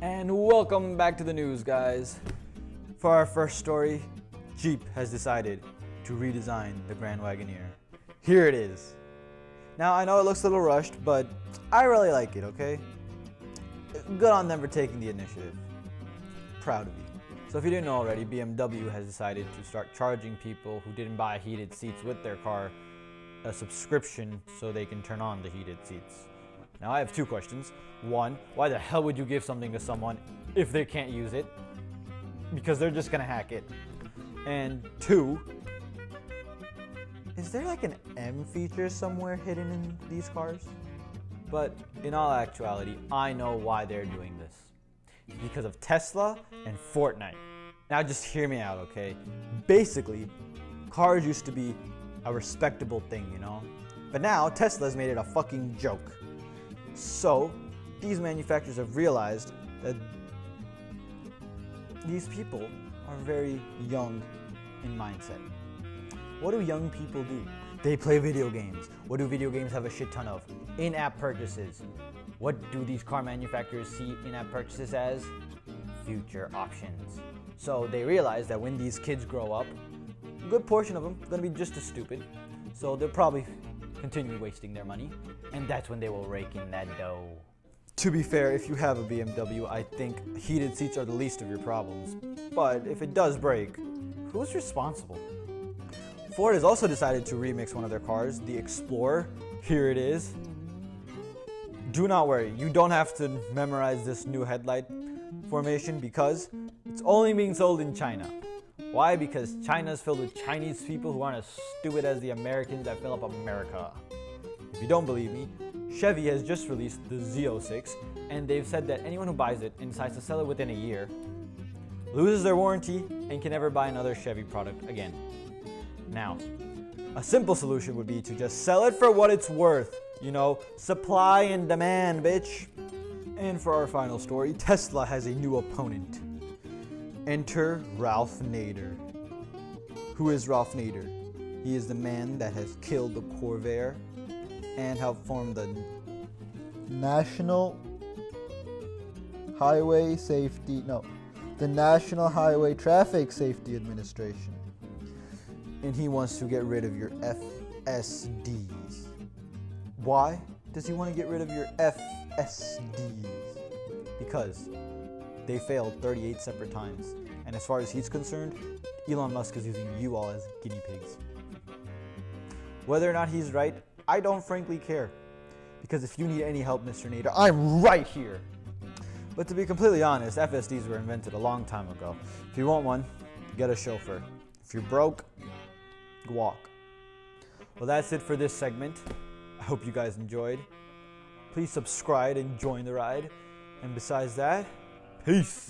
And welcome back to the news, guys. For our first story, Jeep has decided to redesign the Grand Wagoneer. Here it is. Now, I know it looks a little rushed, but I really like it, okay? Good on them for taking the initiative. Proud of you. So if you didn't know already, BMW has decided to start charging people who didn't buy heated seats with their car a subscription so they can turn on the heated seats. Now, I have two questions. One, why the hell would you give something to someone if they can't use it? Because they're just gonna hack it. And two, is there like an M feature somewhere hidden in these cars? But in all actuality, I know why they're doing this. It's because of Tesla and Fortnite. Now just hear me out, okay? Basically, cars used to be a respectable thing, you know? But now Tesla's made it a fucking joke. So, these manufacturers have realized that these people are very young in mindset. What do young people do? They play video games. What do video games have a shit ton of? In-app purchases. What do these car manufacturers see in-app purchases as? Future options. So they realize that when these kids grow up, a good portion of them are going to be just as stupid. So they'll probably continue wasting their money, and that's when they will rake in that dough. To be fair, if you have a BMW, I think heated seats are the least of your problems. But if it does break, who's responsible? Ford has also decided to remix one of their cars, the Explorer. Here it is. Do not worry, you don't have to memorize this new headlight formation because it's only being sold in China. Why? Because China is filled with Chinese people who aren't as stupid as the Americans that fill up America. If you don't believe me, Chevy has just released the Z06, and they've said that anyone who buys it and decides to sell it within a year loses their warranty and can never buy another Chevy product again. Now, a simple solution would be to just sell it for what it's worth. You know, supply and demand, bitch. And for our final story, Tesla has a new opponent. Enter Ralph Nader. Who is Ralph Nader? He is the man that has killed the Corvair and helped form the National Highway Traffic Safety Administration. And he wants to get rid of your FSDs. Why does he want to get rid of your FSDs? Because they failed 38 separate times. And as far as he's concerned, Elon Musk is using you all as guinea pigs. Whether or not he's right, I don't frankly care. Because if you need any help, Mr. Nader, I'm right here. But to be completely honest, FSDs were invented a long time ago. If you want one, get a chauffeur. If you're broke, walk. Well, that's it for this segment. I hope you guys enjoyed. Please subscribe and join the ride. And besides that, peace.